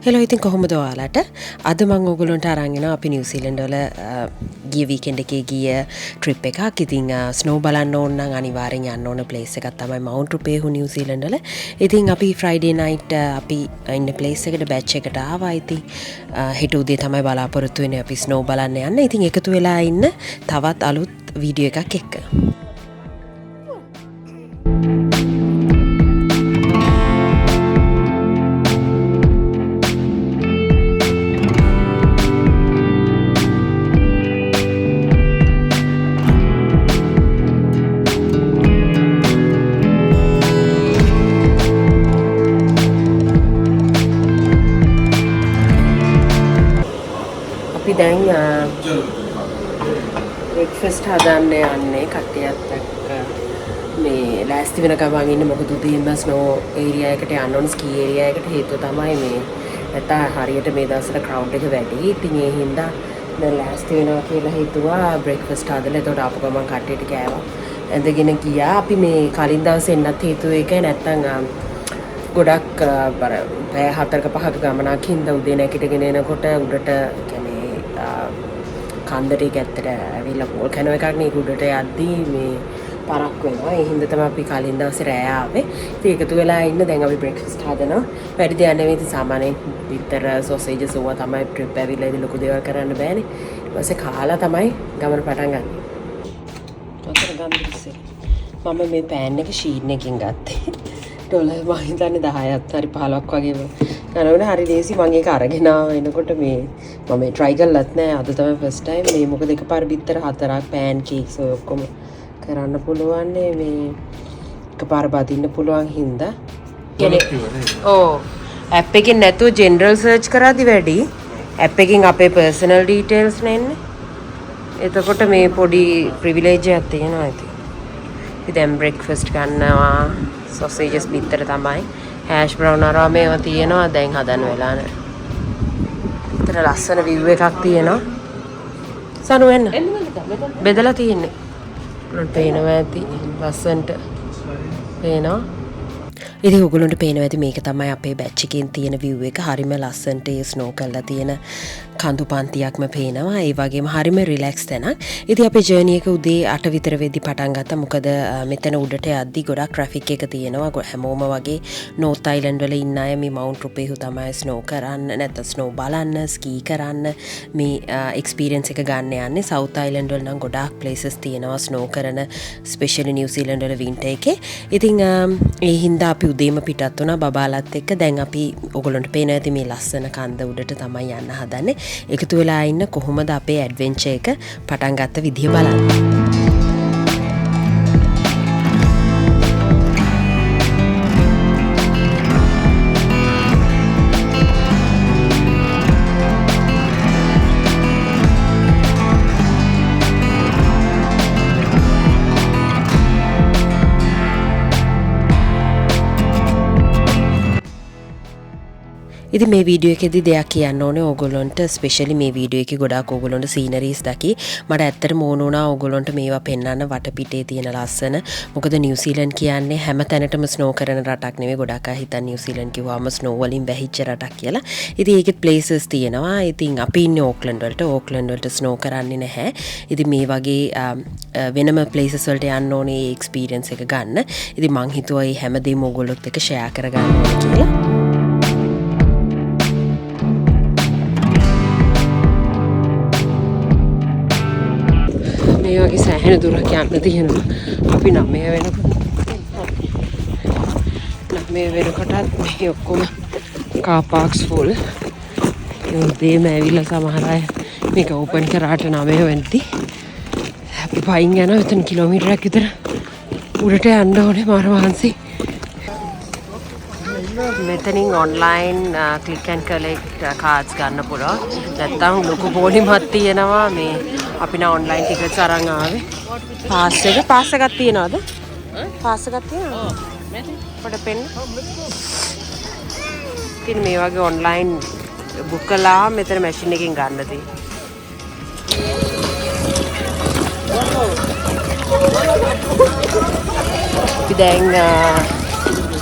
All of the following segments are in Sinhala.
හෙලෝ ඉතින් කොහොමද ඔයාලට අද මම ඔයගොල්ලන්ට අරන් එනවා අපි නිව්සීලන්ත වල ගිය වීකෙන්ඩ් එකේ ගිය ට්‍රිප් එකක්. ඉතින් ස්නෝ බලන්න ඕන නම් අනිවාර්යෙන් යන්න ඕන ප්ලේස් එකක් තමයි මවුන්ට් රුපේහු නිව්සීලන්ත වල. ඉතින් අපි ෆ්‍රයිඩේ නයිට් අපි ඉන්න ප්ලේස් එකට බැච් එකට ආවා. ඉතින් හෙට උදේ තමයි බලාපොරොත්තු වෙන්නේ අපි ස්නෝ බලන්න යන්න. ඉතින් එකතු වෙලා ඉන්න තවත් අලුත් වීඩියෝ එකක් එක්ක. දැන් බ්‍රෙක්ෆාස්ට් හදන්න යන්නේ කට්ටියත් එක්ක මේ ලෑස්ති වෙන ගමන් ඉන්න. මොකද උදේම ස්නෝ ඒරියා එකට යන්න ඕන, ස්කී ඒරියා එකට. හේතුව තමයි මේ නැත්නම් හරියට මේ දවස්වල ක්‍රවුඩ් එක වැඩි. ඉතින් ඒ හින්දා දැන් ලෑස්ති වෙනවා කියලා හිතුවා බ්‍රෙක්ෆාස්ට් හදලා. එතකොට ආපු ගමන් කට්ටියට කෑවා, ඇඳගෙන ගියා. අපි මේ කලින් දවසේ එන්නත් හේතුව ඒකයි. නැත්නම් ගොඩක් පැය 4ක 5ක ගමනක් හින්දා උදේ නැගිටගෙන එනකොට උඩට කන්දට ඇත්තට ඇවිල්ලා පොල් කැනෝ එකක් නේ උඩට යද්දී මේ පරක් වෙනවා. ඒ හින්දා තමයි අපි කලින් දවසේ රෑ ආවේ. ඉතින් එකතු වෙලා ඉන්න දැන් අපි බ්‍රෙක්ෆාස්ට් හදනවා. වැඩි දෙයක් නෙවෙයි. ඉතින් සාමාන්‍යයෙන් විතර සොසේජස් ඕවා තමයි ට්‍රිප් ඇවිල්ලා ඉතින් ලොකු දේවල් කරන්න බෑනේ. ඊට පස්සේ කාලා තමයි ගමන පටන් ගන්නේ. ඔතන ගමන ඉස්සේ මම මේ පෑන් එක ෂීන් එකකින් ගත්තේ. ඩොලර් මම හිතන්නේ 10ක් හරි 15ක් වගේ යනවනේ. හරි ලේසි. මම ඒක අරගෙන ආව. එනකොට මේ මම try කරලත් නෑ. අද තමයි first time මේ. මොකද එකපාර බිත්තර 4ක් පෑන් කේක්ස් ඔය ඔක්කොම කරන්න පුළුවන් මේ එකපාර බදින්න පුළුවන් හින්දා. ඔව් ඇප් එකෙන් නැතුව ජෙනරල් සර්ච් කරාදි වැඩි. ඇප් එකෙන් අපේ personal details නෙන්නේ. එතකොට මේ පොඩි privilege එකක් තියෙනවා ඉතින්. දැන් බ්‍රෙක්ෆාස්ට් ගන්නවා. සොසේජස් බිත්තර තමයි. හැෂ් බ්‍රවුන් අරවා මේවා තියෙනවා. දැන් හදන්න වෙලා නැහැ. විතර ලස්සන view එකක් තියෙනවා. සනු වෙන්න. බෙදලා තියෙන්නේ. උන්ට පේනවා ඇති. ලස්සනට පේනවා. ඉතින් ඔයගොල්ලන්ට පේනවා ඇති මේක තමයි අපේ බැච් එකෙන් තියෙන view එක. හරිම ලස්සනට ඒ ස්නෝ කරලා තියෙන කඳු පන්තියක්ම පේනවා. ඒ වගේම හරිම රිලැක්ස් තැනක්. ඉතින් අපේ ජර්නි එක උදේ 8 විතර වෙද්දි පටන් ගත්තා. මොකද මෙතන උඩට යද්දි ගොඩක් ට්‍රැෆික් එක තියෙනවා. හැමෝම වගේ නෝත් අයිලන්ඩ් වල ඉන්න අය මේ මවුන්ට් රුපේහු තමයි ස්නෝ කරන්න, නැත්නම් ස්නෝ බලන්න, ස්කී කරන්න මේ එක්ස්පීරියන්ස් එක ගන්න යන්නේ. සවුත් අයිලන්ඩ් වල නම් ගොඩාක් ප්ලේසස් තියෙනවා ස්නෝ කරන, ස්පෙෂලි නිව්සීලන්ඩ් වල වින්ටර් එකේ. ඉතින් ඒ හින්දා අපි උදේම පිටත් වුණා බබාලත් එක්ක. දැන් අපි ඔයගොල්ලන්ට පේනවා ඇති මේ ලස්සන කන්ද උඩට තමයි යන්න හදන්නේ. එකතු වෙලා ඉන්න කොහොමද අපේ ඇඩ්වෙන්චර් එක පටන් ගත්ත විදිය බලන්න. ඉතින් මේ වීඩියෝ එකේදී දෙයක් කියන්න ඕනේ ඕගොල්ලන්ට. ස්පෙෂලි මේ වීඩියෝ එකේ ගොඩාක් ඕගොල්ලන්ට සීනරීස් දකි. මට ඇත්තටම ඕන වුණා ඕගොල්ලන්ට මේවා පෙන්වන්න වටපිටේ තියෙන ලස්සන. මොකද නිව්සීලන්ත කියන්නේ හැම තැනටම ස්නෝ කරන රටක් නෙවෙයි. ගොඩක් අය හිතන්නේ නිව්සීලන්ත කිව්වම ස්නෝ වලින් වැහිච්ච රටක් කියලා. ඉතින් ඒකෙත් ප්ලේසස් තියෙනවා. ඉතින් අපි ඉන්නේ ඕක්ලන්ඩ් වලට. ඕක්ලන්ඩ් වලට ස්නෝ කරන්නේ නැහැ. ඉතින් මේ වගේ වෙනම ප්ලේසස් වලට යන්න ඕනේ ඒ එක්ස්පීරියන්ස් එක ගන්න. ඉතින් මං හිතුවා මේ හැමදේම ඕගොල්ලොත් එක්ක ෂෙයා කරගන්න ඕනේ කියලා. මේ වගේ සෑහෙන දුරක් යන්න තියෙනවා. අපි 9 වෙනකොටත් මේ ඔක්කොම කාර් පාක්ස් ෆුල්. උදේම ඇවිල්ලා සමහර අය මේක ඕපන් කරාට 9 වෙනිදි. අපි පයින් යනවා. එතන කිලෝමීටරයක් විතර උඩට යන්න ඕනේ. මාර මහන්සි. මෙතනින් online click and collect cards ගන්න පුළුවන්. නැත්තම් ලොකු පොලිමක් තියෙනවා. මේ අපි නා ඔන්ලයින් ටිකට්ස් අරන් ආවේ. පාස් එකක් තියනවද? පාස් එකක් තියනවද? පොඩ පෙන්න. ඉතින් මේ වගේ ඔන්ලයින් බුක් කළා මෙතන මැෂින් එකකින් ගන්න තියෙන්නේ. අපි දැන්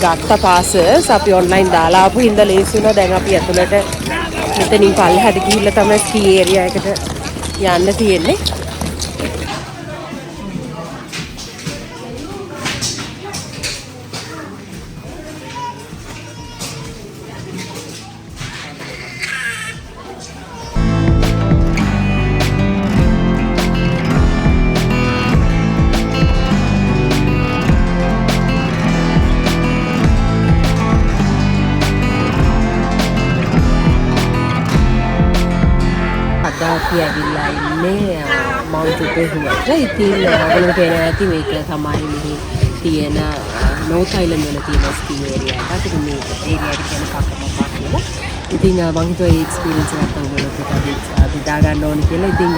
ගත්ත පාසස් අපි ඔන්ලයින් දාලා ආපු හින්දා ලේසි වුණා. දැන් අපි ඇතුළට මෙතනින් පල්ලෙහාට ගිහිල්ලා තමයි ස්කී ඒරියා එකට යන්න තියෙන්නේ. අපි ඇවිල්ලා ඉන්නේ මවුන්ට් රුපෙහුවට. ඉතින් ඔයගොල්ලෝ පේනවා ඇති මේක තමයි මෙහි තියෙන නෝත් අයිලන්ඩ් වල තියෙන ස්කී ඒරියා එක. ඉතින් මේ ඒරියා එක කියන කක්කපපා කියලා. ඉතින් මම හිතුවා ඒ එක්ස්පීරියන්ස් එකත් ඔයගොල්ලොත් එක්ක බෙදා ගන්න ඕනේ කියලා. ඉතින්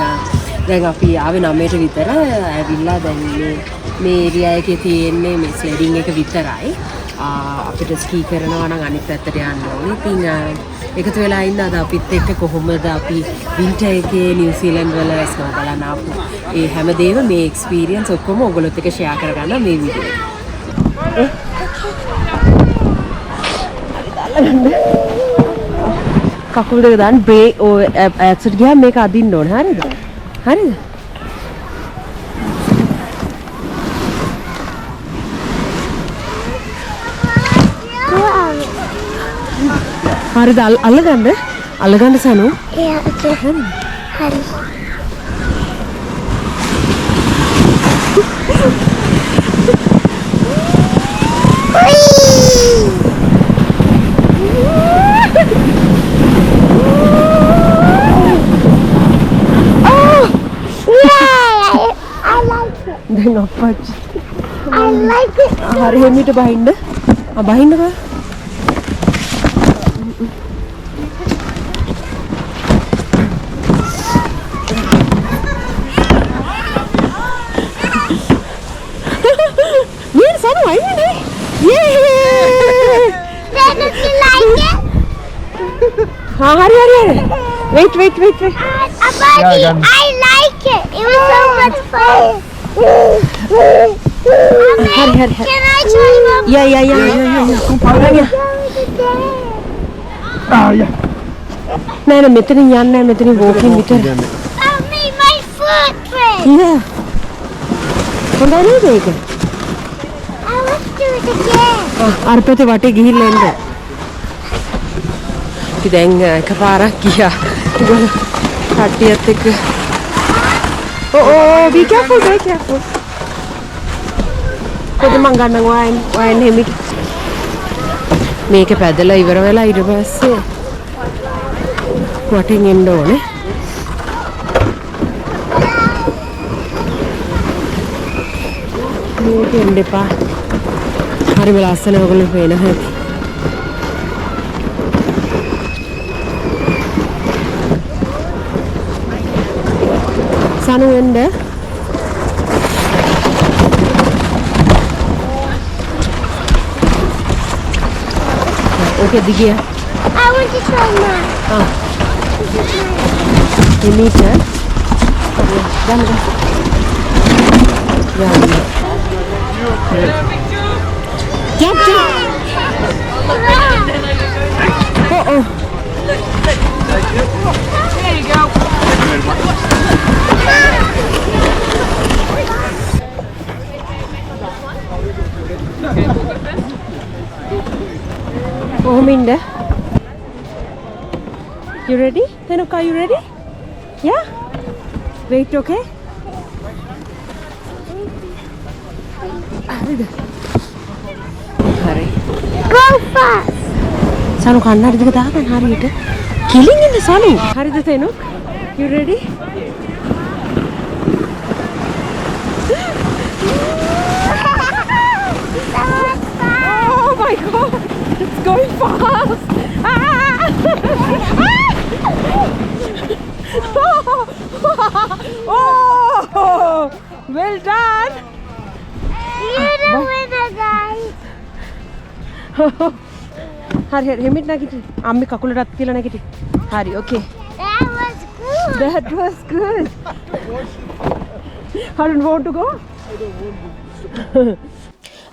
දැන් අපි ආවේ 9ට විතර ඇවිල්ලා දැන් මේ ඒරියා එකේ තියෙන්නේ මේ ස්ලයිඩින් එක විතරයි. අපිට ස්කී කරනවා නම් අනිත් පැත්තට යන්න ඕනේ. ඉතින් එකතු වෙලා ඉන්න අද අපිත් එක්ක කොහොමද අපි වින්ටර් එකේ නිව්සීලන්ඩ් වල ස්නෝ බලන්න ආපු ඒ හැමදේම මේ එක්ස්පීරියන්ස් ඔක්කොම ඔයගොල්ලොත් එක්ක ෂෙයා කරගන්න මේ වීඩියෝ එකේ. කකුල් දෙක දාන්න බ්‍රේක් ඔය ඇක්සට් ගියාම මේක අදින්න ඕනේ. හරිද? හරිද? හරිද? අල්ලගන්න සනු. හරි. දැන් අප්පච්චි. I like it. හරි හෙමිට බහින්න. බහින්නකෝ. Hurry. Wait. Abadi, I like it. It was so much fun. Hurry. Can I try one? Yeah. Come on. Yeah. No, මෙතනින් යන්නේ මෙතනින් walking විතර. Mommy, my footprint. Yeah. හොඳයි නේද ඒක? Let's do it again. අර පැත්තේ වටේ ගිහිල්ලා එන්න. අපි දැන් එකපාරක් ගියා. ඒගොල්ලෝ කට්ටියත් එක්ක. Be careful. කොහෙද මං ගන්න වයින් හෙමිට. මේක පැදලා ඉවර වෙලා ඊට පස්සේ වටින් එන්න ඕනේ. මේක එන්න එපා. හරි ලස්සන ඔයගොල්ලෝ පේන හැටි. සනු එන්න. Okay, දිගිය. I want to try mine. හෙමිට. ගන්න. Jump. Oh. There you go. Minda. You ready? Henok, are you ready? Yeah? Wait, okay? Hurry. Go fast. Sanu kannadi දෙක දාගන්න හරියට. Killing in the Sanu. හරිද Henok? You ready? Oh my god. It's going fast. Oh, well done. You're the winner, guys. හරි හෙමිට නැගිටින්න. අම්මේ කකුලටත් කියලා නැගිටින්න. හරි, okay. That was good. That was good. I don't want to go.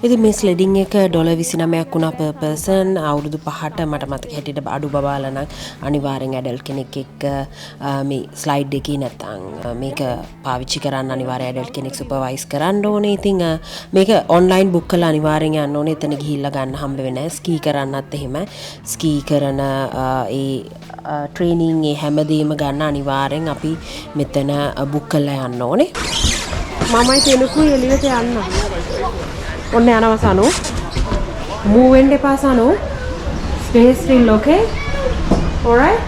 ඉතින් මේ ස්ලෙඩින් එක $29ක් වුණා per person. අවුරුදු 5ට මට මතක හැටියට අඩු බබාලා නම් අනිවාර්යෙන් ඇඩල්ට් කෙනෙක් එක්ක මේ ස්ලයිඩ් එකේ නැත්තම් මේක පාවිච්චි කරන්න අනිවාර්යෙන් ඇඩල්ට් කෙනෙක් සුපර්වයිස් කරන්න ඕනේ. ඉතින් මේක ඔන්ලයින් බුක් කරලා අනිවාර්යෙන් යන්න ඕනේ. එතන ගිහිල්ලා ගන්න හම්බ වෙන්නේ නැහැ. ස්කී කරන්නත් එහෙම. ස්කී කරන ඒ ට්‍රේනින් ඒ හැමදේම ගන්න අනිවාර්යෙන් අපි මෙතන බුක් කරලා යන්න ඕනේ. මමයි තෙනුකුයි එළියට යන්න. ඔන්න යනවා සනු. මූව් වෙන්න එපා සනු. Stay still, okay? All right?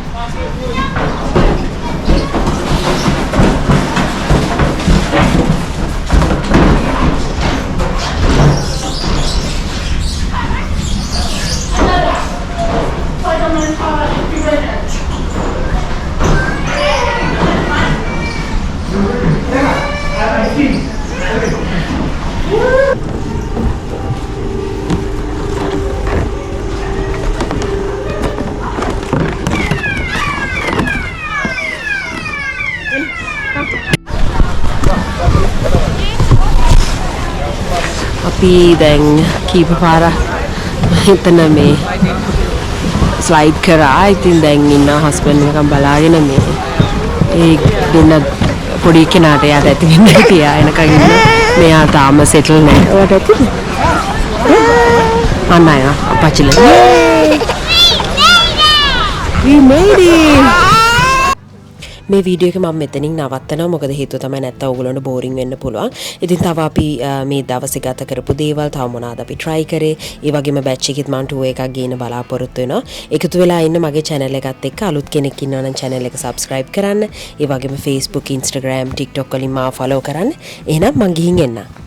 අපි දැන් කීප පාරක් එතන මේ ස්ලයිඩ් කරා. ඉතින් දැන් ඉන්න හස්බන්ඩ් එකම බලාගෙන මේ ඒ දෙන්න පොඩි කෙනාට යාට ඇති වෙන්න තියා එනකන් ඉන්න. මෙයා තාම සෙටල් නැහැ. ඔයාට ඇතිද? අන්නය අපච්චිලා. We made it! මේ වීඩියෝ එක මම මෙතනින් නවත්තනවා. මොකද හේතුව තමයි නැත්තම් ඔයගොල්ලන්ට බෝරින් වෙන්න පුළුවන්. ඉතින් තව අපි මේ දවසේ ගත කරපු දේවල් තව මොනවාද අපි try කරේ. ඒ වගේම batch එකෙත් මම tour එකක් ගේන්න බලාපොරොත්තු වෙනවා. එකතු වෙලා ඉන්න මගේ channel එකත් එක්ක අලුත් කෙනෙක් ඉන්නවා නම් channel එක subscribe කරන්න. ඒ වගේම Facebook, Instagram, TikTok වලින් මාව follow කරන්න. එහෙනම් මං ගිහින් එන්නම්.